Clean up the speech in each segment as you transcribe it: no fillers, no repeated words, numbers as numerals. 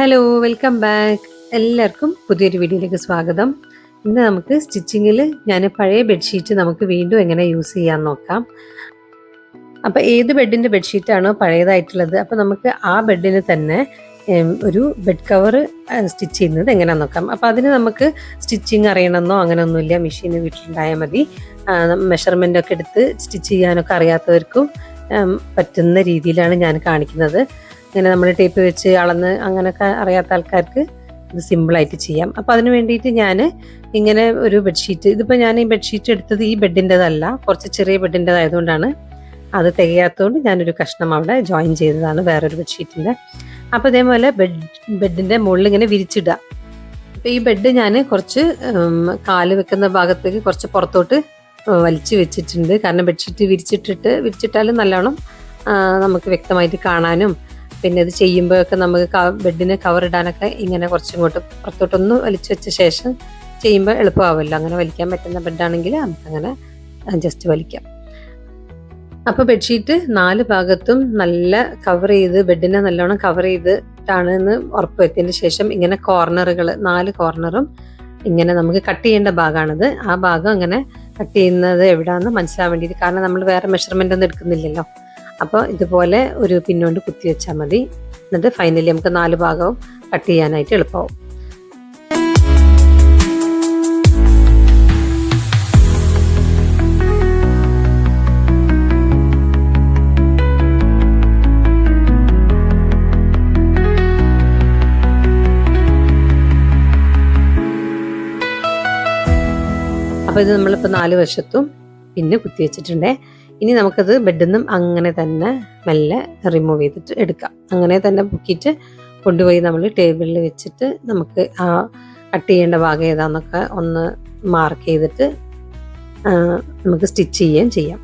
Hello, welcome back. എല്ലാവർക്കും പുതിയൊരു വീഡിയോയിലേക്ക് സ്വാഗതം. ഇന്ന് നമുക്ക് സ്റ്റിച്ചിങ്ങിൽ ഞാൻ പഴയ ബെഡ്ഷീറ്റ് നമുക്ക് വീണ്ടും എങ്ങനെ യൂസ് ചെയ്യാൻ നോക്കാം. അപ്പോൾ ഏത് ബെഡിൻ്റെ ബെഡ്ഷീറ്റാണോ പഴയതായിട്ടുള്ളത്, അപ്പോൾ നമുക്ക് ആ ബെഡിന് തന്നെ ഒരു ബെഡ് കവർ സ്റ്റിച്ച് ചെയ്യുന്നത് എങ്ങനെയാണെന്ന് നോക്കാം. അപ്പോൾ അതിന് നമുക്ക് സ്റ്റിച്ചിങ് അറിയണമെന്നോ അങ്ങനെയൊന്നുമില്ല, മെഷീൻ വീട്ടിലുണ്ടായാൽ മതി. മെഷർമെൻ്റ് ഒക്കെ എടുത്ത് സ്റ്റിച്ച് ചെയ്യാനൊക്കെ അറിയാത്തവർക്കും പറ്റുന്ന രീതിയിലാണ് ഞാൻ കാണിക്കുന്നത്. ഇങ്ങനെ നമ്മൾ ടേപ്പ് വെച്ച് അളന്ന് അങ്ങനെയൊക്കെ അറിയാത്ത ആൾക്കാർക്ക് ഇത് സിമ്പിളായിട്ട് ചെയ്യാം. അപ്പോൾ അതിന് വേണ്ടിയിട്ട് ഞാൻ ഇങ്ങനെ ഒരു ബെഡ്ഷീറ്റ്, ഇതിപ്പോൾ ഞാൻ ഈ ബെഡ്ഷീറ്റ് എടുത്തത് ഈ ബെഡിൻ്റെതല്ല, കുറച്ച് ചെറിയ ബെഡിൻ്റെതായതുകൊണ്ടാണ് അത് തികയാത്തതുകൊണ്ട് ഞാനൊരു കഷ്ണം അവിടെ ജോയിൻ ചെയ്തതാണ് വേറൊരു ബെഡ്ഷീറ്റിൻ്റെ. അപ്പോൾ ഇതേപോലെ ബെഡിൻ്റെ മുകളിൽ ഇങ്ങനെ വിരിച്ചിടുക. അപ്പോൾ ഈ ബെഡ് ഞാൻ കുറച്ച് കാല് വെക്കുന്ന ഭാഗത്തേക്ക് കുറച്ച് പുറത്തോട്ട് വലിച്ചു വെച്ചിട്ടുണ്ട്. കാരണം ബെഡ്ഷീറ്റ് വിരിച്ചിട്ടാലും നല്ലോണം നമുക്ക് വ്യക്തമായിട്ട് കാണാനും, പിന്നെ ഇത് ചെയ്യുമ്പോഴൊക്കെ നമുക്ക് ബെഡിന് കവർ ഇടാനൊക്കെ ഇങ്ങനെ കുറച്ചും ഇങ്ങോട്ട് പുറത്തോട്ടൊന്ന് വലിച്ചു വെച്ച ശേഷം ചെയ്യുമ്പോൾ എളുപ്പമാവുമല്ലോ. അങ്ങനെ വലിക്കാൻ പറ്റുന്ന ബെഡാണെങ്കിൽ നമുക്കങ്ങനെ ജസ്റ്റ് വലിക്കാം. അപ്പോൾ ബെഡ്ഷീറ്റ് 4 ഭാഗത്തും നല്ല കവർ ചെയ്ത്, ബെഡിനെ നല്ലോണം കവർ ചെയ്തിട്ടാണെന്ന് ഉറപ്പ് വരുത്തിയതിന് ശേഷം ഇങ്ങനെ കോർണറുകൾ 4 കോർണറും ഇങ്ങനെ നമുക്ക് കട്ട് ചെയ്യേണ്ട ഭാഗമാണിത്. ആ ഭാഗം ഇങ്ങനെ കട്ട് ചെയ്യുന്നത് എവിടെയാണെന്ന് മനസ്സിലാവാൻ വേണ്ടിയിട്ട്, കാരണം നമ്മൾ വേറെ മെഷർമെൻ്റ് ഒന്നും എടുക്കുന്നില്ലല്ലോ. അപ്പോൾ ഇതുപോലെ ഒരു പിന്നോണ്ട് കുത്തി വെച്ചാൽ മതി. എന്നിട്ട് ഫൈനലി നമുക്ക് 4 ഭാഗവും കട്ട് ചെയ്യാനായിട്ട് എളുപ്പമാവും. അപ്പോൾ ഇത് നമ്മളിപ്പോൾ 4 വശത്തും പിന്നെ കുത്തി വെച്ചിട്ടുണ്ടേ. ഇനി നമുക്കത് ബെഡിൽ നിന്നും അങ്ങനെ തന്നെ മെല്ലെ റിമൂവ് ചെയ്തിട്ട് എടുക്കാം. അങ്ങനെ തന്നെ പൊക്കിയിട്ട് കൊണ്ടുപോയി നമ്മൾ ടേബിളിൽ വെച്ചിട്ട് നമുക്ക് ആ കട്ട് ചെയ്യേണ്ട ഭാഗം ഏതാണെന്നൊക്കെ ഒന്ന് മാർക്ക് ചെയ്തിട്ട് നമുക്ക് സ്റ്റിച്ച് ചെയ്യാം.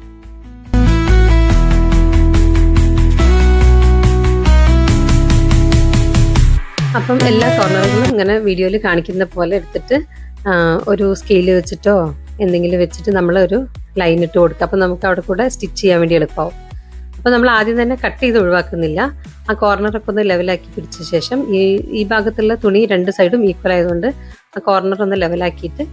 അപ്പം എല്ലാ കോർണറുകളും ഇങ്ങനെ വീഡിയോയിൽ കാണിക്കുന്ന പോലെ എടുത്തിട്ട് ഒരു സ്കെയിൽ വെച്ചിട്ടോ എന്തെങ്കിലും വെച്ചിട്ട് നമ്മൾ ഒരു ലൈൻ ഇട്ട് കൊടുക്കുക. അപ്പോൾ നമുക്ക് അവിടെ കൂടെ സ്റ്റിച്ച് ചെയ്യാൻ വേണ്ടി എളുപ്പമാവും. അപ്പോൾ നമ്മൾ ആദ്യം തന്നെ കട്ട് ചെയ്ത് ഒഴിവാക്കുന്നില്ല. ആ കോർണറൊക്കെ ഒന്ന് ലെവലാക്കി പിടിച്ച ശേഷം ഈ ഭാഗത്തുള്ള തുണി 2 സൈഡും ഈക്വൽ ആയതുകൊണ്ട് ആ കോർണർ ഒന്ന് ലെവലാക്കിയിട്ട്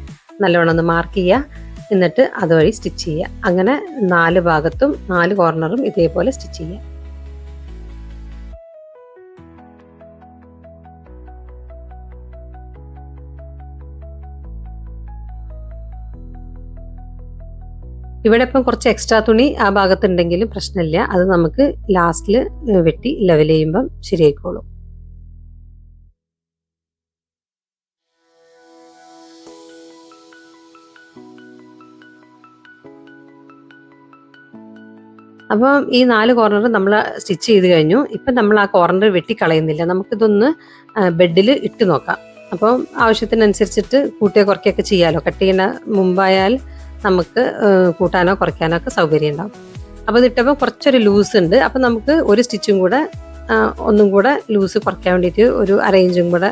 നല്ലോണം ഒന്ന് മാർക്ക് ചെയ്യുക. എന്നിട്ട് അതുവഴി സ്റ്റിച്ച് ചെയ്യുക. അങ്ങനെ 4 ഭാഗത്തും 4 കോർണറും ഇതേപോലെ സ്റ്റിച്ച് ചെയ്യുക. ഇവിടെ ഇപ്പം കുറച്ച് എക്സ്ട്രാ തുണി ആ ഭാഗത്തുണ്ടെങ്കിലും പ്രശ്നമില്ല. അത് നമുക്ക് ലാസ്റ്റിൽ വെട്ടി ലെവൽ ചെയ്യുമ്പം ശരിയായിക്കോളും. അപ്പം ഈ 4 കോർണർ നമ്മൾ സ്റ്റിച്ച് ചെയ്ത് കഴിഞ്ഞു. ഇപ്പം നമ്മൾ ആ കോർണർ വെട്ടിക്കളയുന്നില്ല. നമുക്കിതൊന്ന് ബെഡിൽ ഇട്ട് നോക്കാം. അപ്പം ആവശ്യത്തിനനുസരിച്ചിട്ട് കൂട്ടുകയോ കുറയ്ക്കുകയൊക്കെ ചെയ്യാമല്ലോ. കട്ട് ചെയ്യുന്ന മുമ്പായാൽ നമുക്ക് കൂട്ടാനോ കുറയ്ക്കാനോ ഒക്കെ സൗകര്യം ഉണ്ടാവും. അപ്പോൾ ഇതിട്ടപ്പോൾ കുറച്ചൊരു ലൂസ് ഉണ്ട്. അപ്പോൾ നമുക്ക് ഒരു സ്റ്റിച്ചും കൂടെ ഒന്നും കൂടെ ലൂസ് കുറയ്ക്കാൻ വേണ്ടിയിട്ട് ഒരു അറേഞ്ചും കൂടെ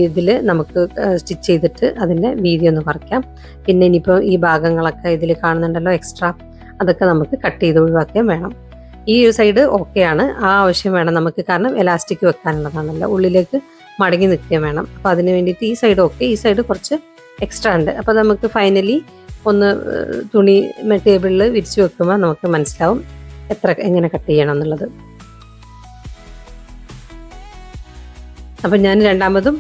ഇതിൽ നമുക്ക് സ്റ്റിച്ച് ചെയ്തിട്ട് അതിൻ്റെ വീതി ഒന്ന് കുറയ്ക്കാം. പിന്നെ ഇനിയിപ്പോൾ ഈ ഭാഗങ്ങളൊക്കെ ഇതിൽ കാണുന്നുണ്ടല്ലോ എക്സ്ട്രാ, അതൊക്കെ നമുക്ക് കട്ട് ചെയ്ത് ഒഴിവാക്കുകയും വേണം. ഈ ഒരു സൈഡ് ഓക്കെയാണ്, ആ ആവശ്യം വേണം നമുക്ക്, കാരണം എലാസ്റ്റിക് വെക്കാനുള്ളതാണല്ലോ, ഉള്ളിലേക്ക് മടങ്ങി നിൽക്കുകയും വേണം. അപ്പോൾ അതിന് വേണ്ടിയിട്ട് ഈ സൈഡ് ഓക്കെ, ഈ സൈഡ് കുറച്ച് എക്സ്ട്രാ ഉണ്ട്. അപ്പോൾ നമുക്ക് ഫൈനലി ഒന്ന് തുണി ടേബിളിൽ വിരിച്ചു വെക്കുമ്പോൾ നമുക്ക് മനസ്സിലാവും എങ്ങനെ കട്ട് ചെയ്യണം എന്നുള്ളത്. അപ്പം ഞാൻ രണ്ടാമതും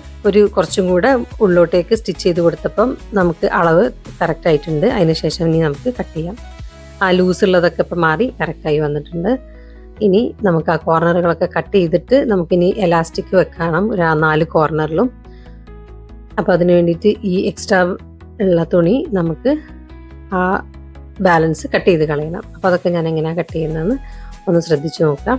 കുറച്ചും കൂടെ ഉള്ളോട്ടേക്ക് സ്റ്റിച്ച് ചെയ്ത് കൊടുത്തപ്പം നമുക്ക് അളവ് കറക്റ്റ് ആയിട്ടുണ്ട്. അതിനുശേഷം ഇനി നമുക്ക് കട്ട് ചെയ്യാം. ആ ലൂസുള്ളതൊക്കെ ഇപ്പം മാറി കറക്റ്റായി വന്നിട്ടുണ്ട്. ഇനി നമുക്ക് ആ കോർണറുകളൊക്കെ കട്ട് ചെയ്തിട്ട് നമുക്കിനി എലാസ്റ്റിക് വെക്കണം 4 കോർണറിലും. അപ്പോൾ അതിന് വേണ്ടിയിട്ട് ഈ എക്സ്ട്രാ ഉള്ള തുണി നമുക്ക് ആ ബാലൻസ് കട്ട് ചെയ്ത് കളയണം. അപ്പോൾ അതൊക്കെ ഞാൻ എങ്ങനെയാണ് കട്ട് ചെയ്യുന്നതെന്ന് ഒന്ന് ശ്രദ്ധിച്ചു നോക്കാം.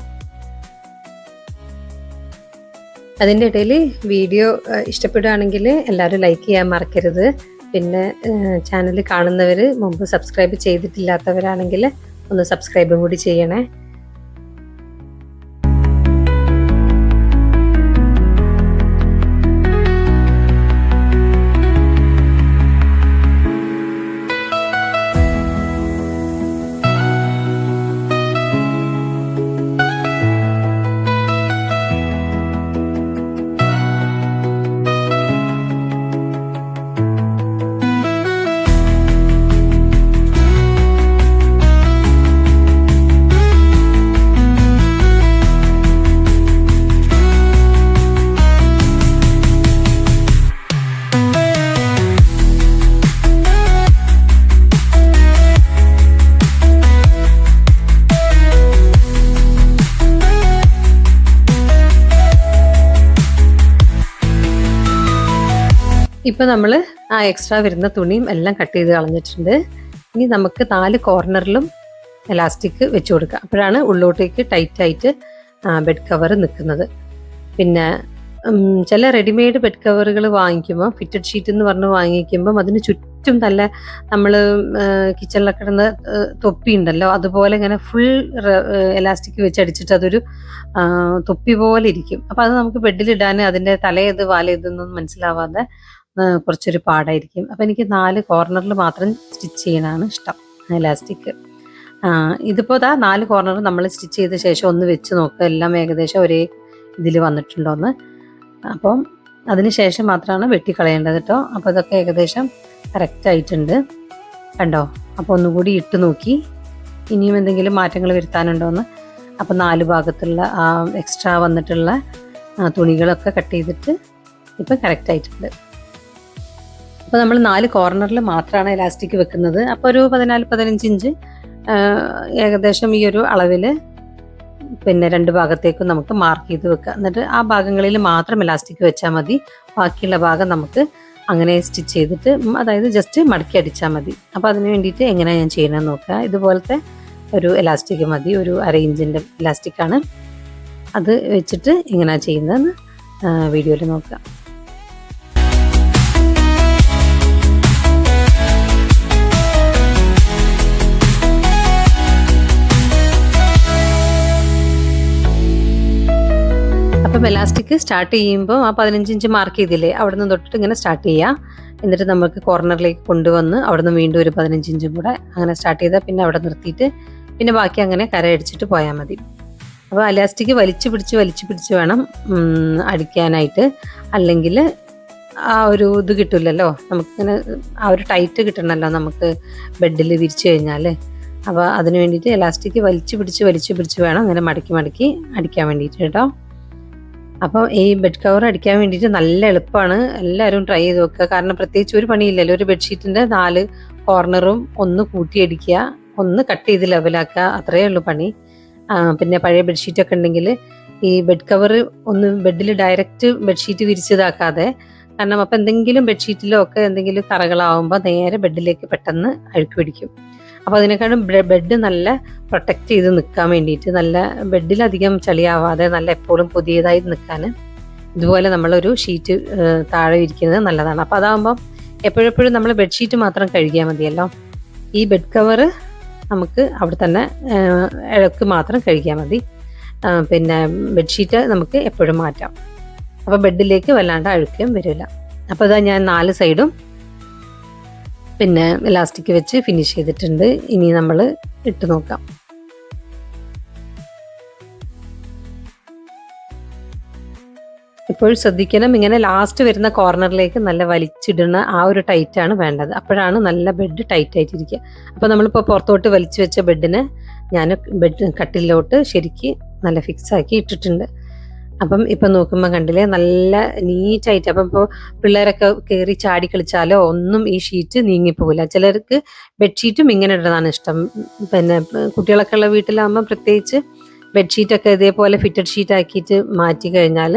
അതിൻ്റെ ഇടയിൽ വീഡിയോ ഇഷ്ടപ്പെടുകയാണെങ്കിൽ എല്ലാവരും ലൈക്ക് ചെയ്യാൻ മറക്കരുത്. പിന്നെ ചാനൽ കാണുന്നവർ മുമ്പ് സബ്സ്ക്രൈബ് ചെയ്തിട്ടില്ലാത്തവരാണെങ്കിൽ ഒന്ന് സബ്സ്ക്രൈബും കൂടി ചെയ്യണേ. ഇപ്പം നമ്മൾ ആ എക്സ്ട്രാ വരുന്ന തുണിയും എല്ലാം കട്ട് ചെയ്ത് കളഞ്ഞിട്ടുണ്ട്. ഇനി നമുക്ക് 4 കോർണറിലും എലാസ്റ്റിക് വെച്ച് കൊടുക്കാം. അപ്പോഴാണ് ഉള്ളോട്ടേക്ക് ടൈറ്റായിട്ട് ബെഡ് കവർ നിൽക്കുന്നത്. പിന്നെ ചില റെഡിമെയ്ഡ് ബെഡ് കവറുകൾ വാങ്ങിക്കുമ്പോൾ ഫിറ്റഡ് ഷീറ്റ് എന്ന് പറഞ്ഞ് വാങ്ങിക്കുമ്പം അതിന് ചുറ്റും നല്ല നമ്മൾ കിച്ചണിലൊക്കെ ഇടുന്ന തൊപ്പി ഉണ്ടല്ലോ, അതുപോലെ ഇങ്ങനെ ഫുൾ എലാസ്റ്റിക് വെച്ച് അടിച്ചിട്ട് അതൊരു തൊപ്പി പോലെ ഇരിക്കും. അപ്പം അത് നമുക്ക് ബെഡിലിടാൻ അതിൻ്റെ തലയേത് വാലേതെന്നൊന്നും മനസ്സിലാവാതെ കുറച്ചൊരു പാടായിരിക്കും. അപ്പം എനിക്ക് 4 കോർണറിൽ മാത്രം സ്റ്റിച്ച് ചെയ്യണതാണ് ഇഷ്ടം എലാസ്റ്റിക്. ഇതിപ്പോൾ 4 കോർണർ നമ്മൾ സ്റ്റിച്ച് ചെയ്ത ശേഷം ഒന്ന് വെച്ച് നോക്കുക, എല്ലാം ഏകദേശം ഒരേ ഇതിൽ വന്നിട്ടുണ്ടോയെന്ന്. അപ്പം അതിന് ശേഷം മാത്രമാണ് വെട്ടിക്കളയേണ്ടത് കേട്ടോ. അപ്പോൾ ഇതൊക്കെ ഏകദേശം കറക്റ്റ് ആയിട്ടുണ്ട് കണ്ടോ. അപ്പോൾ ഒന്നുകൂടി ഇട്ട് നോക്കി ഇനിയും എന്തെങ്കിലും മാറ്റങ്ങൾ വരുത്താനുണ്ടോയെന്ന്. അപ്പോൾ 4 ഭാഗത്തുള്ള എക്സ്ട്രാ വന്നിട്ടുള്ള തുണികളൊക്കെ കട്ട് ചെയ്തിട്ട് ഇപ്പം കറക്റ്റ് ആയിട്ടുണ്ട്. അപ്പോൾ നമ്മൾ 4 കോർണറിൽ മാത്രമാണ് എലാസ്റ്റിക് വെക്കുന്നത്. അപ്പോൾ ഒരു 14-15 ഇഞ്ച് ഏകദേശം ഈ ഒരു അളവിൽ പിന്നെ 2 ഭാഗത്തേക്കും നമുക്ക് മാർക്ക് ചെയ്ത് വെക്കുക. എന്നിട്ട് ആ ഭാഗങ്ങളിൽ മാത്രം എലാസ്റ്റിക് വെച്ചാൽ മതി. ബാക്കിയുള്ള ഭാഗം നമുക്ക് അങ്ങനെ സ്റ്റിച്ച് ചെയ്തിട്ട് അതായത് ജസ്റ്റ് മടക്കി അടിച്ചാൽ മതി. അപ്പോൾ അതിന് വേണ്ടിയിട്ട് എങ്ങനെയാണ് ഞാൻ ചെയ്യണമെന്ന് നോക്കുക. ഇതുപോലത്തെ ഒരു എലാസ്റ്റിക് മതി, ഒരു 1/2 ഇഞ്ചിൻ്റെ എലാസ്റ്റിക്കാണ്. അത് വെച്ചിട്ട് എങ്ങനെയാണ് ചെയ്യുന്നതെന്ന് വീഡിയോയിൽ നോക്കുക. അപ്പം എലാസ്റ്റിക് സ്റ്റാർട്ട് ചെയ്യുമ്പോൾ ആ 15 ഇഞ്ച് മാർക്ക് ചെയ്തില്ലേ, അവിടെ നിന്ന് തൊട്ടിട്ട് ഇങ്ങനെ സ്റ്റാർട്ട് ചെയ്യുക. എന്നിട്ട് നമുക്ക് കോർണറിലേക്ക് കൊണ്ടുവന്ന് അവിടെ നിന്ന് വീണ്ടും ഒരു 15 ഇഞ്ചും കൂടെ അങ്ങനെ സ്റ്റാർട്ട് ചെയ്താൽ പിന്നെ അവിടെ നിർത്തിയിട്ട് പിന്നെ ബാക്കി അങ്ങനെ കരയടിച്ചിട്ട് പോയാൽ മതി. അപ്പോൾ എലാസ്റ്റിക് വലിച്ചു പിടിച്ച് വേണം അടിക്കാനായിട്ട്. അല്ലെങ്കിൽ ആ ഒരു ഇത് കിട്ടില്ലല്ലോ, നമുക്കിങ്ങനെ ആ ഒരു ടൈറ്റ് കിട്ടണമല്ലോ നമുക്ക് ബെഡിൽ വിരിച്ചു കഴിഞ്ഞാൽ. അപ്പോൾ അതിന് വേണ്ടിയിട്ട് എലാസ്റ്റിക് വലിച്ചു പിടിച്ച് വേണം അങ്ങനെ മടക്കി അടിക്കാൻ വേണ്ടിയിട്ട് കേട്ടോ. അപ്പം ഈ ബെഡ് കവർ അടിക്കാൻ വേണ്ടിയിട്ട് നല്ല എളുപ്പമാണ്, എല്ലാവരും ട്രൈ ചെയ്ത് നോക്കുക. കാരണം പ്രത്യേകിച്ച് ഒരു പണിയില്ലല്ലോ. ഒരു ബെഡ്ഷീറ്റിൻ്റെ 4 കോർണറും ഒന്ന് കൂട്ടിയടിക്കുക, ഒന്ന് കട്ട് ചെയ്ത് ലെവലാക്കുക, അത്രയേ ഉള്ളൂ പണി. പിന്നെ പഴയ ബെഡ്ഷീറ്റൊക്കെ ഉണ്ടെങ്കിൽ ഈ ബെഡ് കവർ ഒന്ന് ബെഡിൽ ഡയറക്റ്റ് ബെഡ്ഷീറ്റ് വിരിച്ചതാക്കാതെ, കാരണം അപ്പം എന്തെങ്കിലും ബെഡ്ഷീറ്റിലോ ഒക്കെ എന്തെങ്കിലും കറകളാവുമ്പോൾ നേരെ ബെഡിലേക്ക് പെട്ടെന്ന് അഴുക്ക് പിടിക്കും. അപ്പോൾ അതിനേക്കാളും ബെഡ് നല്ല പ്രൊട്ടക്റ്റ് ചെയ്ത് നിൽക്കാൻ വേണ്ടിയിട്ട്, നല്ല ബെഡിലധികം ചളിയാവാതെ നല്ല എപ്പോഴും പുതിയതായി നിൽക്കാൻ ഇതുപോലെ നമ്മളൊരു ഷീറ്റ് താഴെ ഇരിക്കുന്നത് നല്ലതാണ്. അപ്പോൾ അതാകുമ്പം എപ്പോഴെപ്പോഴും നമ്മൾ ബെഡ്ഷീറ്റ് മാത്രം കഴുകിയാൽ മതിയല്ലോ. ഈ ബെഡ് കവർ നമുക്ക് അവിടെ തന്നെ ഇഴക്ക് മാത്രം കഴുകിയാൽ മതി. പിന്നെ ബെഡ്ഷീറ്റ് നമുക്ക് എപ്പോഴും മാറ്റാം. അപ്പോൾ ബെഡിലേക്ക് വല്ലാണ്ട് അഴുക്കും വരില്ല. അപ്പോൾ ഇതാ ഞാൻ 4 സൈഡും പിന്നെ എലാസ്റ്റിക് വെച്ച് ഫിനിഷ് ചെയ്തിട്ടുണ്ട്. ഇനി നമ്മൾ ഇട്ട് നോക്കാം. ഇപ്പോഴും ശ്രദ്ധിക്കണം, ഇങ്ങനെ ലാസ്റ്റ് വരുന്ന കോർണറിലേക്ക് നല്ല വലിച്ചിടുന്ന ആ ഒരു ടൈറ്റാണ് വേണ്ടത്. അപ്പോഴാണ് നല്ല ബെഡ് ടൈറ്റ് ആയിട്ടിരിക്കുക. അപ്പോൾ നമ്മളിപ്പോൾ പുറത്തോട്ട് വലിച്ചു വെച്ച ബെഡിനെ ഞാൻ ബെഡ് കട്ടിലോട്ട് ശരിക്ക് നല്ല ഫിക്സ് ആക്കി ഇട്ടിട്ടുണ്ട്. അപ്പം ഇപ്പം നോക്കുമ്പോൾ കണ്ടില്ലേ നല്ല നീറ്റായിട്ട്. അപ്പം ഇപ്പോൾ പിള്ളേരൊക്കെ കയറി ചാടി കളിച്ചാലോ ഒന്നും ഈ ഷീറ്റ് നീങ്ങിപ്പോകില്ല. ചിലർക്ക് ബെഡ്ഷീറ്റും ഇങ്ങനെ ഇടുന്നതാണ് ഇഷ്ടം. പിന്നെ കുട്ടികളൊക്കെ ഉള്ള വീട്ടിലാകുമ്പോൾ പ്രത്യേകിച്ച് ബെഡ്ഷീറ്റൊക്കെ ഇതേപോലെ ഫിറ്റഡ് ഷീറ്റ് ആക്കിയിട്ട് മാറ്റി കഴിഞ്ഞാൽ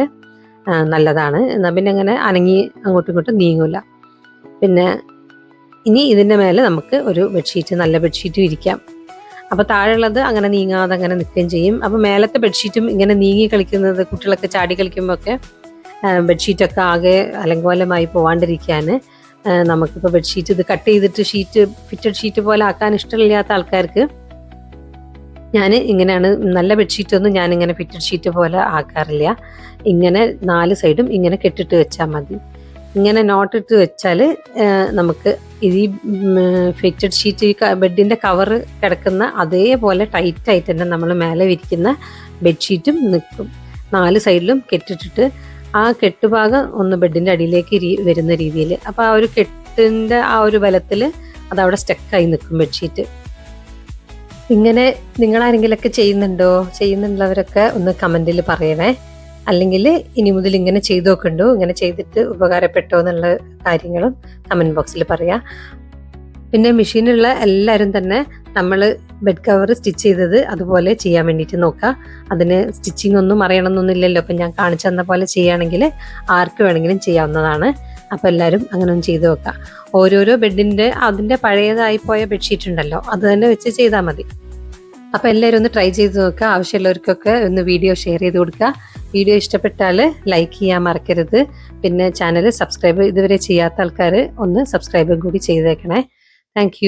നല്ലതാണ്. എന്നാൽ പിന്നെ അങ്ങനെ അനങ്ങി അങ്ങോട്ടും ഇങ്ങോട്ടും നീങ്ങില്ല. പിന്നെ ഇനി ഇതിൻ്റെ മേലെ നമുക്ക് ഒരു ബെഡ്ഷീറ്റ്, നല്ല ബെഡ്ഷീറ്റ് വിരിക്കാം. അപ്പോൾ താഴെയുള്ളത് അങ്ങനെ നീങ്ങാതെ അങ്ങനെ നിൽക്കുകയും ചെയ്യും. അപ്പോൾ മേലത്തെ ബെഡ്ഷീറ്റും ഇങ്ങനെ നീങ്ങി കളിക്കുന്നത്, കുട്ടികളൊക്കെ ചാടി കളിക്കുമ്പോൾ ഒക്കെ ബെഡ്ഷീറ്റൊക്കെ ആകെ അലങ്കോലമായി പോവാണ്ടിരിക്കാൻ നമുക്കിപ്പോൾ ബെഡ്ഷീറ്റ് ഇത് കട്ട് ചെയ്തിട്ട് ഷീറ്റ് ഫിറ്റഡ് ഷീറ്റ് പോലെ ആക്കാൻ ഇഷ്ടമില്ലാത്ത ആൾക്കാർക്ക് ഞാൻ ഇങ്ങനെയാണ്, നല്ല ബെഡ്ഷീറ്റൊന്നും ഞാനിങ്ങനെ ഫിറ്റഡ് ഷീറ്റ് പോലെ ആക്കാറില്ല. ഇങ്ങനെ 4 സൈഡും ഇങ്ങനെ കെട്ടിട്ട് വെച്ചാൽ മതി. ഇങ്ങനെ നോട്ടിട്ട് വെച്ചാൽ നമുക്ക് ഈ ഫിറ്റഡ് ഷീറ്റ് ഈ ബെഡിൻ്റെ കവർ കിടക്കുന്ന അതേപോലെ ടൈറ്റായിട്ട് തന്നെ നമ്മൾ മേലെ വിരിക്കുന്ന ബെഡ്ഷീറ്റും നിൽക്കും. 4 സൈഡിലും കെട്ടിട്ടിട്ട് ആ കെട്ടുഭാഗം ഒന്ന് ബെഡിൻ്റെ അടിയിലേക്ക് വരുന്ന രീതിയിൽ. അപ്പോൾ ആ ഒരു കെട്ടിൻ്റെ ആ ഒരു ബലത്തിൽ അതവിടെ സ്റ്റക്കായി നിൽക്കും ബെഡ്ഷീറ്റ്. ഇങ്ങനെ നിങ്ങളാരെങ്കിലൊക്കെ ചെയ്യുന്നുള്ളവരൊക്കെ ഒന്ന് കമൻറ്റിൽ പറയണേ. അല്ലെങ്കിൽ ഇനി മുതൽ ഇങ്ങനെ ചെയ്തു നോക്കണ്ടോ, ഇങ്ങനെ ചെയ്തിട്ട് ഉപകാരപ്പെട്ടോ എന്നുള്ള കാര്യങ്ങളും കമൻറ്റ് ബോക്സിൽ പറയാം. പിന്നെ മെഷീനുള്ള എല്ലാവരും തന്നെ നമ്മൾ ബെഡ് കവർ സ്റ്റിച്ച് ചെയ്തത് അതുപോലെ ചെയ്യാൻ വേണ്ടിയിട്ട് നോക്കുക. അതിന് സ്റ്റിച്ചിങ് ഒന്നും അറിയണമെന്നൊന്നുമില്ലല്ലോ. അപ്പം ഞാൻ കാണിച്ചു തന്ന പോലെ ചെയ്യുകയാണെങ്കിൽ ആർക്ക് വേണമെങ്കിലും ചെയ്യാവുന്നതാണ്. അപ്പോൾ എല്ലാവരും അങ്ങനെ ഒന്ന് ചെയ്ത് നോക്കുക. ഓരോരോ ബെഡിൻ്റെ അതിൻ്റെ പഴയതായി പോയ ബെഡ്ഷീറ്റ് ഉണ്ടല്ലോ, അത് തന്നെ വെച്ച് ചെയ്താൽ മതി. അപ്പോൾ എല്ലാവരും ഒന്ന് ട്രൈ ചെയ്ത് നോക്കുക. ആവശ്യമുള്ളവർക്കൊക്കെ ഒന്ന് വീഡിയോ ഷെയർ ചെയ്ത് കൊടുക്കുക. വീഡിയോ ഇഷ്ടപ്പെട്ടാൽ ലൈക്ക് ചെയ്യാൻ മറക്കരുത്. പിന്നെ ചാനൽ സബ്സ്ക്രൈബ് ഇതുവരെ ചെയ്യാത്ത ആൾക്കാർ ഒന്ന് സബ്സ്ക്രൈബും കൂടി ചെയ്തേക്കണേ. താങ്ക്